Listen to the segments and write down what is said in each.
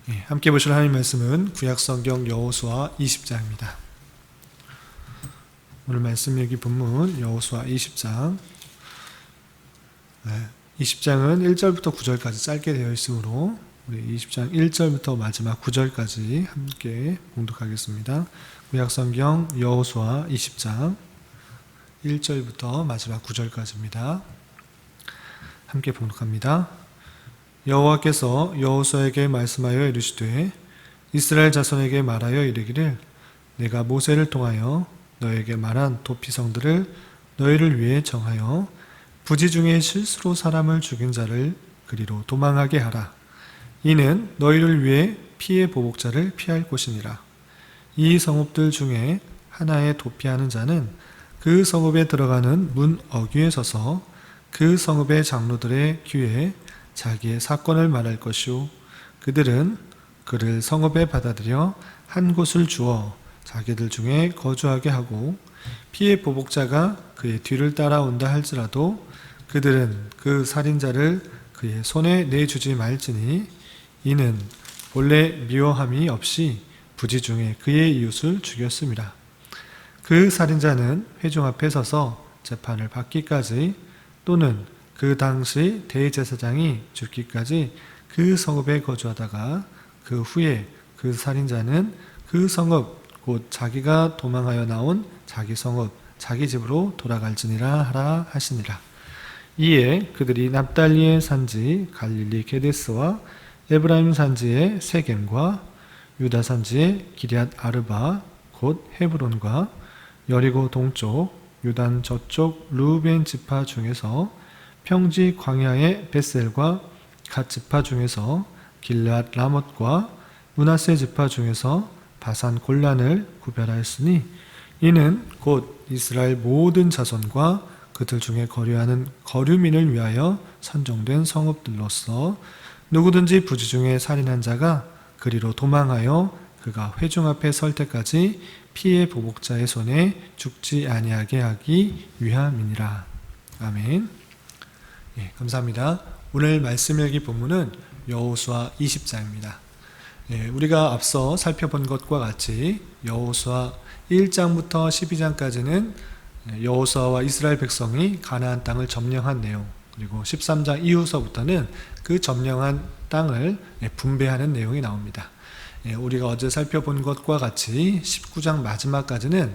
함께 보실 하나님 말씀은 구약성경 여호수아 20장입니다. 오늘 말씀 여기 본문 여호수아 20장 20장은 1절부터 9절까지 짧게 되어 있으므로 우리 20장 1절부터 마지막 9절까지 함께 봉독하겠습니다. 구약성경 여호수아 20장 1절부터 마지막 9절까지입니다. 함께 봉독합니다. 여호와께서 여호수아에게 말씀하여 이르시되 이스라엘 자손에게 말하여 이르기를 내가 모세를 통하여 너에게 말한 도피성들을 너희를 위해 정하여 부지 중에 실수로 사람을 죽인 자를 그리로 도망하게 하라. 이는 너희를 위해 피의 보복자를 피할 곳이니라. 이 성읍들 중에 하나에 도피하는 자는 그 성읍에 들어가는 문 어귀에 서서 그 성읍의 장로들의 귀에 자기의 사건을 말할 것이요 그들은 그를 성읍에 받아들여 한 곳을 주어 자기들 중에 거주하게 하고 피의 보복자가 그의 뒤를 따라온다 할지라도 그들은 그 살인자를 그의 손에 내주지 말지니 이는 본래 미워함이 없이 부지 중에 그의 이웃을 죽였음이라. 그 살인자는 회중 앞에 서서 재판을 받기까지 또는 그 당시 대제사장이 죽기까지 그 성읍에 거주하다가 그 후에 그 살인자는 그 성읍 곧 자기가 도망하여 나온 자기 성읍 자기 집으로 돌아갈지니라 하라 하시니라. 이에 그들이 납달리의 산지 갈릴리 게데스와 에브라임 산지의 세겜과 유다 산지의 기럇 아르바 곧 헤브론과 여리고 동쪽 유단 저쪽 루벤 지파 중에서 평지 광야의 벳셀과 갓 지파 중에서 길앗 라못과 므낫세 지파 중에서 바산 골란을 구별하였으니 이는 곧 이스라엘 모든 자손과 그들 중에 거류하는 거류민을 위하여 선정된 성읍들로서 누구든지 부지 중에 살인한 자가 그리로 도망하여 그가 회중 앞에 설 때까지 피의 보복자의 손에 죽지 아니하게 하기 위함이니라. 아멘. 감사합니다. 오늘 말씀 읽기 본문은 여호수아 20장입니다. 우리가 앞서 살펴본 것과 같이 여호수아 1장부터 12장까지는 여호수아와 이스라엘 백성이 가나안 땅을 점령한 내용, 그리고 13장 이후서부터는 그 점령한 땅을 분배하는 내용이 나옵니다. 우리가 어제 살펴본 것과 같이 19장 마지막까지는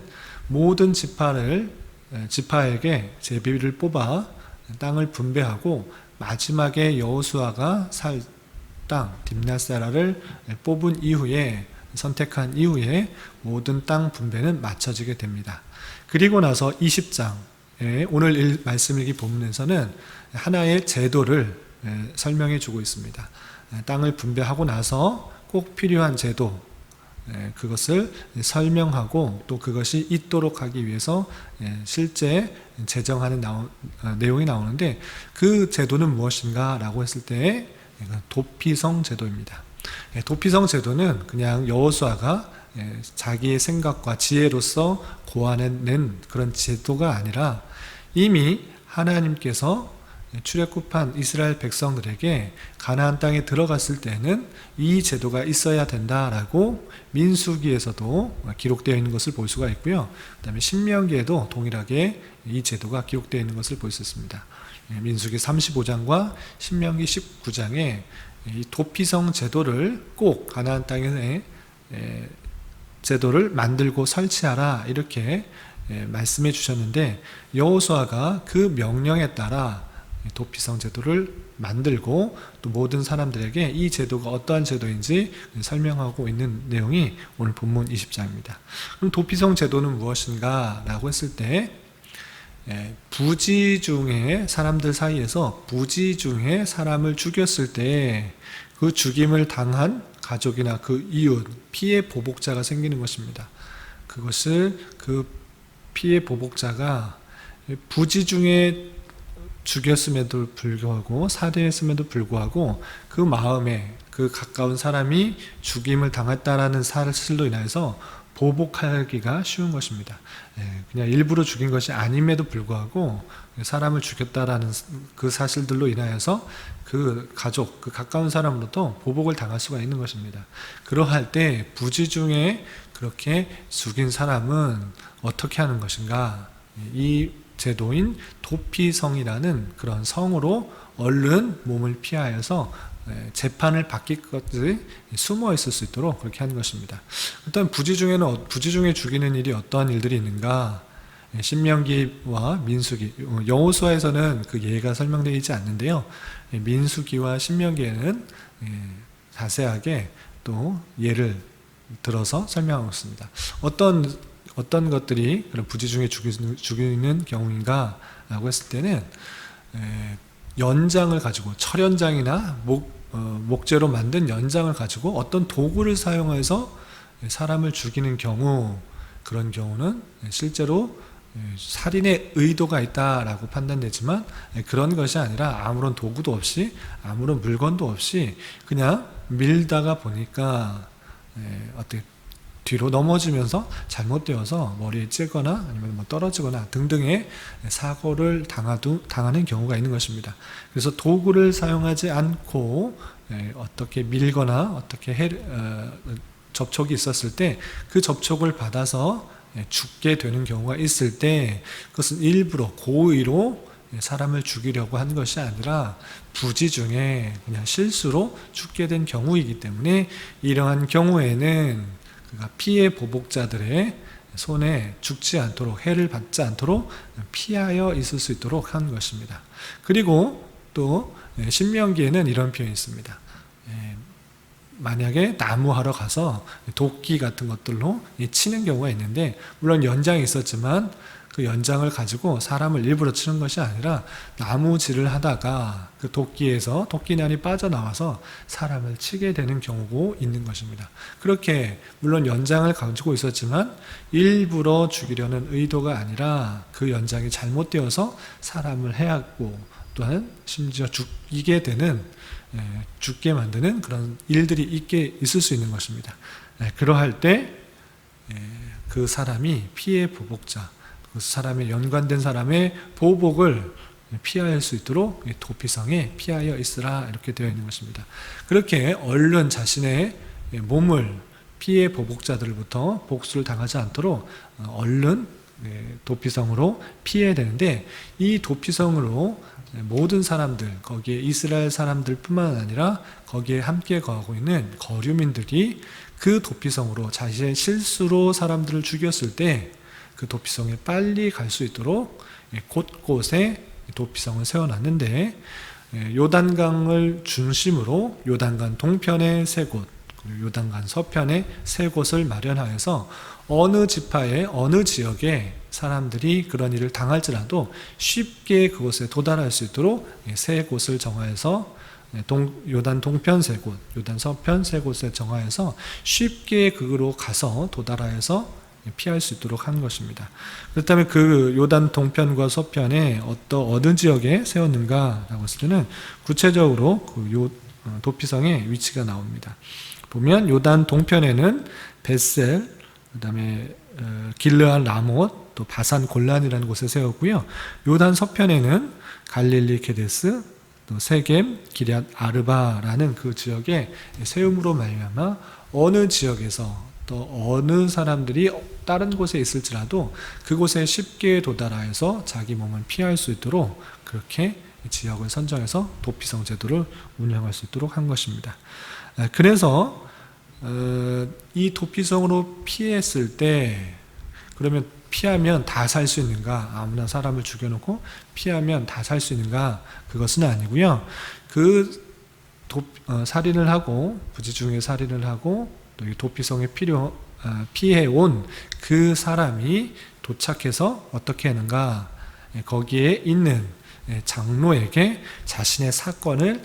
모든 지파에게 제비를 뽑아 땅을 분배하고 마지막에 여호수아가 살 땅 딥낫세라를 뽑은 이후에 선택한 이후에 모든 땅 분배는 마쳐지게 됩니다. 그리고 나서 20장에 오늘 말씀 읽기 본문에서는 하나의 제도를 설명해 주고 있습니다. 땅을 분배하고 나서 꼭 필요한 제도, 그것을 설명하고 또 그것이 있도록 하기 위해서 실제 제정하는 내용이 나오는데 그 제도는 무엇인가 라고 했을 때 도피성 제도입니다. 도피성 제도는 그냥 여호수아가 자기의 생각과 지혜로서 고안해낸 그런 제도가 아니라 이미 하나님께서 출애굽한 이스라엘 백성들에게 가나안 땅에 들어갔을 때는 이 제도가 있어야 된다라고 민수기에서도 기록되어 있는 것을 볼 수가 있고요. 그 다음에 신명기에도 동일하게 이 제도가 기록되어 있는 것을 볼 수 있습니다. 민수기 35장과 신명기 19장에 이 도피성 제도를 꼭 가나안 땅에 제도를 만들고 설치하라 이렇게 말씀해 주셨는데 여호수아가 그 명령에 따라 도피성 제도를 만들고 또 모든 사람들에게 이 제도가 어떠한 제도인지 설명하고 있는 내용이 오늘 본문 20장입니다. 그럼 도피성 제도는 무엇인가 라고 했을 때 부지 중에 사람들 사이에서 부지 중에 사람을 죽였을 때 그 죽임을 당한 가족이나 그 이웃, 피해 보복자가 생기는 것입니다. 그것을 그 피해 보복자가 부지 중에 죽였음에도 불구하고 살해했음에도 불구하고 그 마음에 그 가까운 사람이 죽임을 당했다라는 사실로 인해서 보복하기가 쉬운 것입니다. 그냥 일부러 죽인 것이 아님에도 불구하고 사람을 죽였다라는 그 사실들로 인하여서 그 가족, 그 가까운 사람으로부터 보복을 당할 수가 있는 것입니다. 그러할 때 부지 중에 그렇게 죽인 사람은 어떻게 하는 것인가? 이 제도인 도피성이라는 그런 성으로 얼른 몸을 피하여서 재판을 받기까지 숨어 있을 수 있도록 그렇게 하는 것입니다. 일단 부지 중에 죽이는 일이 어떠한 일들이 있는가? 신명기와 민수기, 여호수아에서는 그 예가 설명되어 있지 않는데요. 민수기와 신명기에는 자세하게 또 예를 들어서 설명하고 있습니다. 어떤 것들이 그런 부지 중에 죽이는 경우인가라고 했을 때는 연장을 가지고 철연장이나 목재로 만든 연장을 가지고 어떤 도구를 사용해서 사람을 죽이는 경우, 그런 경우는 실제로 살인의 의도가 있다라고 판단되지만 그런 것이 아니라 아무런 도구도 없이 아무런 물건도 없이 그냥 밀다가 보니까 어떻게 뒤로 넘어지면서 잘못되어서 머리에 찌거나 아니면 뭐 떨어지거나 등등의 사고를 당하는 경우가 있는 것입니다. 그래서 도구를 사용하지 않고 어떻게 밀거나 어떻게 접촉이 있었을 때 그 접촉을 받아서 죽게 되는 경우가 있을 때 그것은 일부러 고의로 사람을 죽이려고 한 것이 아니라 부지 중에 그냥 실수로 죽게 된 경우이기 때문에 이러한 경우에는 그가 피해 보복자들의 손에 죽지 않도록, 해를 받지 않도록 피하여 있을 수 있도록 한 것입니다. 그리고 또 신명기에는 이런 표현이 있습니다. 만약에 나무하러 가서 도끼 같은 것들로 치는 경우가 있는데, 물론 연장이 있었지만 그 연장을 가지고 사람을 일부러 치는 것이 아니라 나무질을 하다가 그 도끼에서 도끼난이 빠져나와서 사람을 치게 되는 경우가 있는 것입니다. 그렇게 물론 연장을 가지고 있었지만 일부러 죽이려는 의도가 아니라 그 연장이 잘못되어서 사람을 해하고 또한 심지어 죽게 만드는 그런 일들이 있을 수 있는 것입니다. 그러할 때 그 사람이 피해 보복자, 그 사람에 연관된 사람의 보복을 피할 수 있도록 도피성에 피하여 있으라, 이렇게 되어 있는 것입니다. 그렇게 얼른 자신의 몸을 피해 보복자들로부터 복수를 당하지 않도록 얼른 도피성으로 피해야 되는데, 이 도피성으로 모든 사람들, 거기에 이스라엘 사람들 뿐만 아니라 거기에 함께 거하고 있는 거류민들이 그 도피성으로 자신의 실수로 사람들을 죽였을 때 그 도피성에 빨리 갈 수 있도록 곳곳에 도피성을 세워놨는데, 요단강을 중심으로 요단강 동편의 3곳, 그리고 요단강 서편의 3곳을 마련하여서 어느 지파의 어느 지역에 사람들이 그런 일을 당할지라도 쉽게 그곳에 도달할 수 있도록 3곳을 정하여서 요단 동편 3곳, 요단 서편 3곳에 정하여서 쉽게 그로 가서 도달하여서 피할 수 있도록 한 것입니다. 그렇다면 그 요단 동편과 서편에 어느 지역에 세웠는가라고 했을 때는 구체적으로 그 도피성의 위치가 나옵니다. 보면 요단 동편에는 벳셀, 그다음에 길르앗 라못, 또 바산 골란이라는 곳에 세웠고요. 요단 서편에는 갈릴리 게데스, 또 세겜, 기럇 아르바라는 그 지역에 세움으로 말미암아 어느 지역에서 또 어느 사람들이 다른 곳에 있을지라도 그곳에 쉽게 도달하여서 자기 몸을 피할 수 있도록 그렇게 지역을 선정해서 도피성 제도를 운영할 수 있도록 한 것입니다. 그래서 이 도피성으로 피했을 때, 그러면 피하면 다 살 수 있는가? 아무나 사람을 죽여놓고 피하면 다 살 수 있는가? 그것은 아니고요. 살인을 하고, 부지 중에 살인을 하고 또 이 도피성에 피해온 그 사람이 도착해서 어떻게 하는가? 거기에 있는 장로에게 자신의 사건을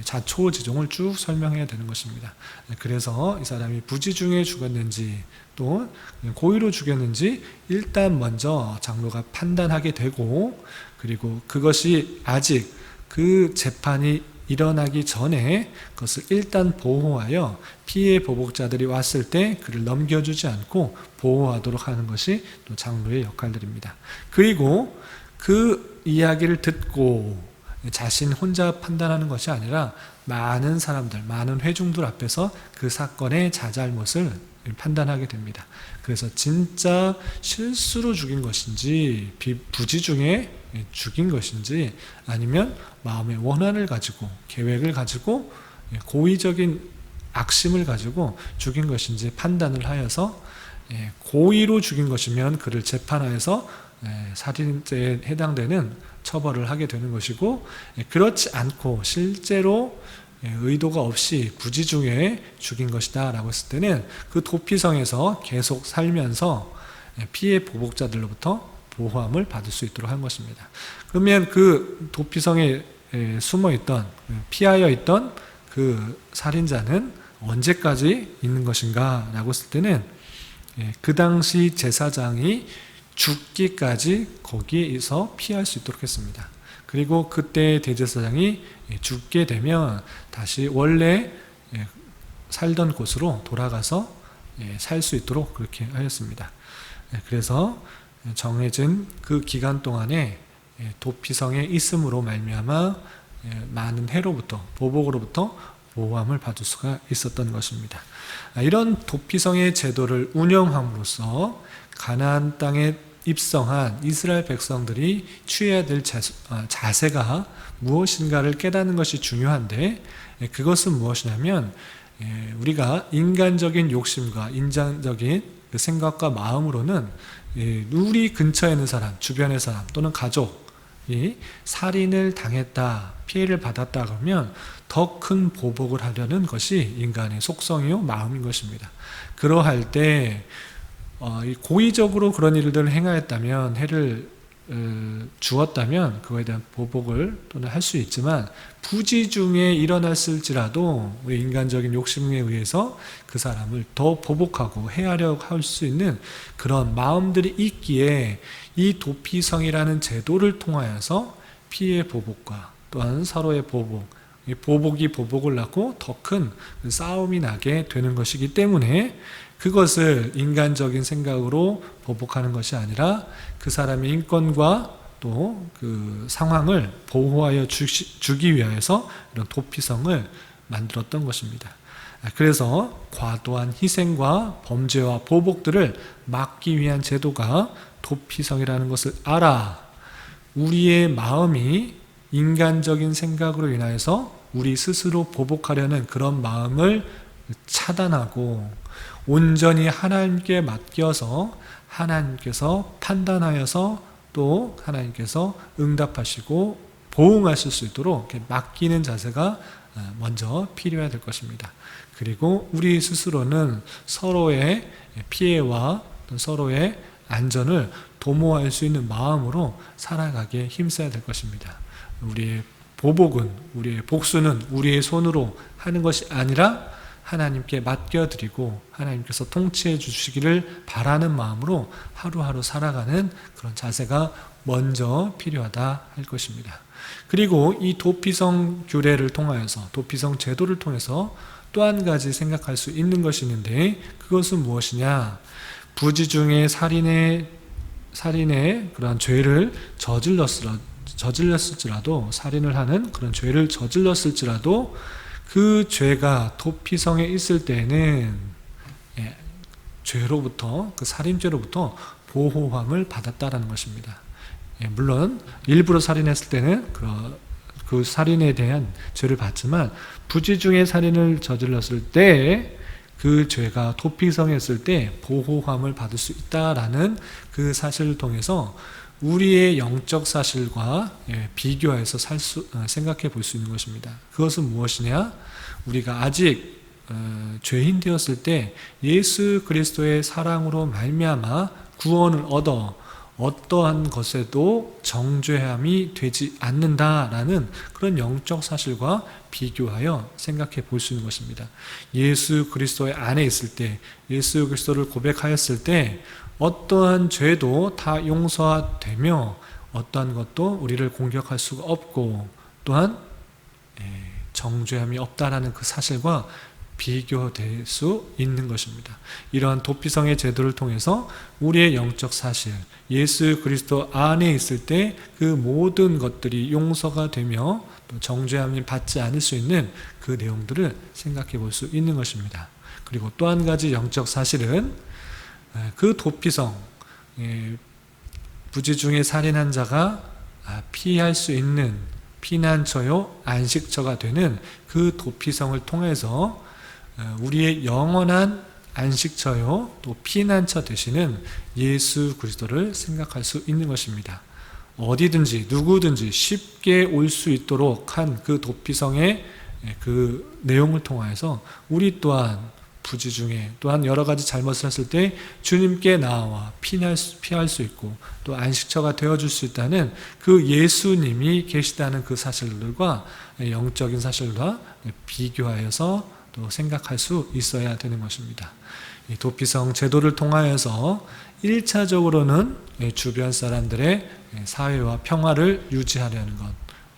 자초지종을 쭉 설명해야 되는 것입니다. 그래서 이 사람이 부지 중에 죽었는지 또 고의로 죽였는지 일단 먼저 장로가 판단하게 되고, 그리고 그것이 아직 그 재판이 일어나기 전에 그것을 일단 보호하여 피해 보복자들이 왔을 때 그를 넘겨주지 않고 보호하도록 하는 것이 또 장로의 역할들입니다. 그리고 그 이야기를 듣고 자신 혼자 판단하는 것이 아니라 많은 사람들, 많은 회중들 앞에서 그 사건의 자잘못을 판단하게 됩니다. 그래서 진짜 실수로 죽인 것인지 부지 중에 죽인 것인지 아니면 마음의 원한을 가지고 계획을 가지고 고의적인 악심을 가지고 죽인 것인지 판단을 하여서 고의로 죽인 것이면 그를 재판하여서 살인죄에 해당되는 처벌을 하게 되는 것이고, 그렇지 않고 실제로 의도가 없이 부지 중에 죽인 것이다 라고 했을 때는 그 도피성에서 계속 살면서 피해 보복자들로부터 보호함을 받을 수 있도록 한 것입니다. 그러면 그 도피성에 숨어있던, 피하여 있던 그 살인자는 언제까지 있는 것인가 라고 했을 때는 그 당시 제사장이 죽기까지 거기에서 피할 수 있도록 했습니다. 그리고 그때 대제사장이 죽게 되면 다시 원래 살던 곳으로 돌아가서 살 수 있도록 그렇게 하였습니다. 그래서 정해진 그 기간 동안에 도피성에 있음으로 말미암아 많은 해로부터, 보복으로부터 보호함을 받을 수가 있었던 것입니다. 이런 도피성의 제도를 운영함으로써 가나안 땅에 입성한 이스라엘 백성들이 취해야 될 자세가 무엇인가를 깨닫는 것이 중요한데, 그것은 무엇이냐면 우리가 인간적인 욕심과 인간적인 생각과 마음으로는 우리 근처에 있는 사람, 주변의 사람 또는 가족이 살인을 당했다, 피해를 받았다 그러면 더 큰 보복을 하려는 것이 인간의 속성이요 마음인 것입니다. 그러할 때 고의적으로 그런 일들을 행하였다면, 해를 주었다면 그거에 대한 보복을 또는 할 수 있지만, 부지 중에 일어났을지라도 우리 인간적인 욕심에 의해서 그 사람을 더 보복하고 해하려고 할 수 있는 그런 마음들이 있기에 이 도피성이라는 제도를 통하여서 피해 보복과 또한 서로의 보복, 보복이 보복을 낳고 더 큰 싸움이 나게 되는 것이기 때문에 그것을 인간적인 생각으로 보복하는 것이 아니라 그 사람의 인권과 또 그 상황을 보호하여 주기 위해서 이런 도피성을 만들었던 것입니다. 그래서 과도한 희생과 범죄와 보복들을 막기 위한 제도가 도피성이라는 것을 알아 우리의 마음이 인간적인 생각으로 인하여서 우리 스스로 보복하려는 그런 마음을 차단하고 온전히 하나님께 맡겨서 하나님께서 판단하여서 또 하나님께서 응답하시고 보응하실 수 있도록 맡기는 자세가 먼저 필요해야 될 것입니다. 그리고 우리 스스로는 서로의 피해와 서로의 안전을 도모할 수 있는 마음으로 살아가기에 힘써야 될 것입니다. 우리의 보복은, 우리의 복수는 우리의 손으로 하는 것이 아니라 하나님께 맡겨드리고 하나님께서 통치해 주시기를 바라는 마음으로 하루하루 살아가는 그런 자세가 먼저 필요하다 할 것입니다. 그리고 이 도피성 규례를 통하여서, 도피성 제도를 통해서 또 한 가지 생각할 수 있는 것이 있는데, 그것은 무엇이냐? 부지 중에 살인의 그러한 죄를 저질렀을지라도, 살인을 하는 그런 죄를 저질렀을지라도 그 죄가 도피성에 있을 때에는 죄로부터, 그 살인죄로부터 보호함을 받았다라는 것입니다. 물론 일부러 살인했을 때는 그 살인에 대한 죄를 받지만, 부지 중에 살인을 저질렀을 때 그 죄가 도피성에 있을 때 보호함을 받을 수 있다라는 그 사실을 통해서 우리의 영적 사실과 비교해서 생각해 볼 수 있는 것입니다. 그것은 무엇이냐? 우리가 아직 죄인 되었을 때 예수 그리스도의 사랑으로 말미암아 구원을 얻어 어떠한 것에도 정죄함이 되지 않는다라는 그런 영적 사실과 비교하여 생각해 볼 수 있는 것입니다. 예수 그리스도의 안에 있을 때, 예수 그리스도를 고백하였을 때 어떠한 죄도 다 용서되며 어떠한 것도 우리를 공격할 수가 없고, 또한 정죄함이 없다라는 그 사실과 비교될 수 있는 것입니다. 이러한 도피성의 제도를 통해서 우리의 영적 사실, 예수 그리스도 안에 있을 때 그 모든 것들이 용서가 되며 또 정죄함이 받지 않을 수 있는 그 내용들을 생각해 볼 수 있는 것입니다. 그리고 또 한 가지 영적 사실은 그 도피성, 부지 중에 살인한 자가 피할 수 있는 피난처요 안식처가 되는 그 도피성을 통해서 우리의 영원한 안식처요 또 피난처 되시는 예수 그리스도를 생각할 수 있는 것입니다. 어디든지 누구든지 쉽게 올 수 있도록 한 그 도피성의 그 내용을 통하여서 우리 또한 부지 중에 또한 여러 가지 잘못을 했을 때 주님께 나와 피할 수 있고 또 안식처가 되어줄 수 있다는 그 예수님이 계시다는 그 사실들과 영적인 사실과 비교하여서 또 생각할 수 있어야 되는 것입니다. 이 도피성 제도를 통하여서 1차적으로는 주변 사람들의 사회와 평화를 유지하려는 것,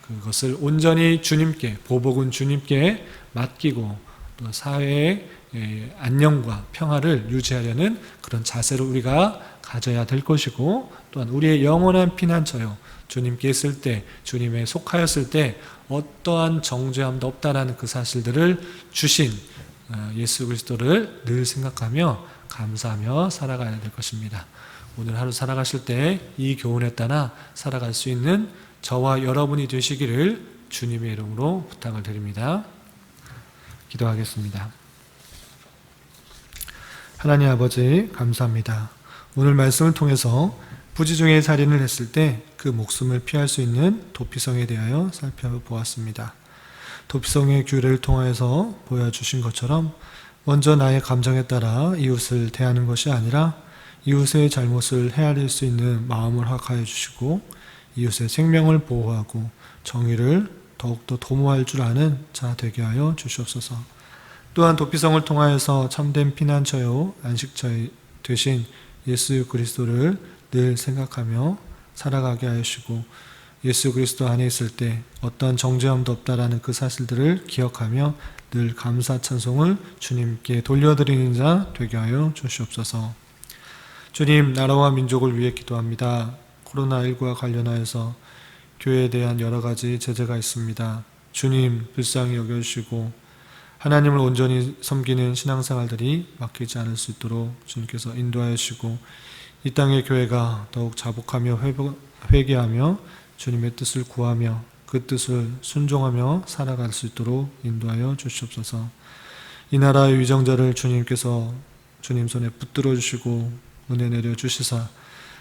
그것을 온전히 주님께, 보복은 주님께 맡기고 또 사회의 안녕과 평화를 유지하려는 그런 자세를 우리가 가져야 될 것이고, 또한 우리의 영원한 피난처요 주님께 있을 때, 주님에 속하였을 때 어떠한 정죄함도 없다라는 그 사실들을 주신 예수 그리스도를 늘 생각하며 감사하며 살아가야 될 것입니다. 오늘 하루 살아가실 때 이 교훈에 따라 살아갈 수 있는 저와 여러분이 되시기를 주님의 이름으로 부탁을 드립니다. 기도하겠습니다. 하나님 아버지 감사합니다. 오늘 말씀을 통해서 부지 중에 살인을 했을 때 그 목숨을 피할 수 있는 도피성에 대하여 살펴보았습니다. 도피성의 규례를 통해서 보여주신 것처럼 먼저 나의 감정에 따라 이웃을 대하는 것이 아니라 이웃의 잘못을 헤아릴 수 있는 마음을 허락하여 주시고 이웃의 생명을 보호하고 정의를 더욱더 도모할 줄 아는 자 되게 하여 주시옵소서. 또한 도피성을 통하여서 참된 피난처요 안식처 되신 예수 그리스도를 늘 생각하며 살아가게 하시고 예수 그리스도 안에 있을 때 어떤 정죄함도 없다라는 그 사실들을 기억하며 늘 감사 찬송을 주님께 돌려드리는 자 되게 하여 주시옵소서. 주님, 나라와 민족을 위해 기도합니다. 코로나19와 관련하여서 교회에 대한 여러 가지 제재가 있습니다. 주님 불쌍히 여겨주시고 하나님을 온전히 섬기는 신앙생활들이 막히지 않을 수 있도록 주님께서 인도하여 주시고 이 땅의 교회가 더욱 자복하며 회개하며 주님의 뜻을 구하며 그 뜻을 순종하며 살아갈 수 있도록 인도하여 주시옵소서. 이 나라의 위정자를 주님께서 주님 손에 붙들어 주시고 은혜 내려 주시사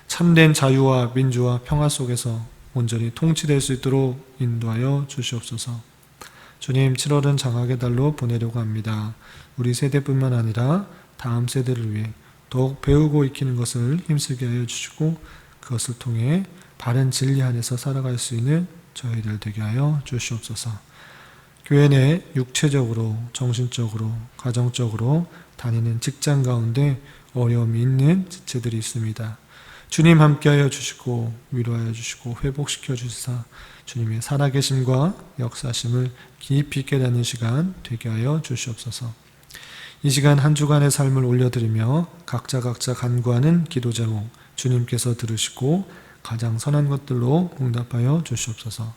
참된 자유와 민주와 평화 속에서 온전히 통치될 수 있도록 인도하여 주시옵소서. 주님, 7월은 장학의 달로 보내려고 합니다. 우리 세대뿐만 아니라 다음 세대를 위해 더욱 배우고 익히는 것을 힘쓰게 하여 주시고 그것을 통해 바른 진리 안에서 살아갈 수 있는 저희들 되게 하여 주시옵소서. 교회 내 육체적으로, 정신적으로, 가정적으로 다니는 직장 가운데 어려움이 있는 지체들이 있습니다. 주님 함께하여 주시고 위로하여 주시고 회복시켜 주시사 주님의 살아계심과 역사심을 깊이 깨닫는 시간 되게 하여 주시옵소서. 이 시간 한 주간의 삶을 올려드리며 각자 간구하는 기도 제목 주님께서 들으시고 가장 선한 것들로 응답하여 주시옵소서.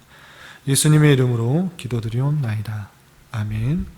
예수님의 이름으로 기도드리옵나이다. 아멘.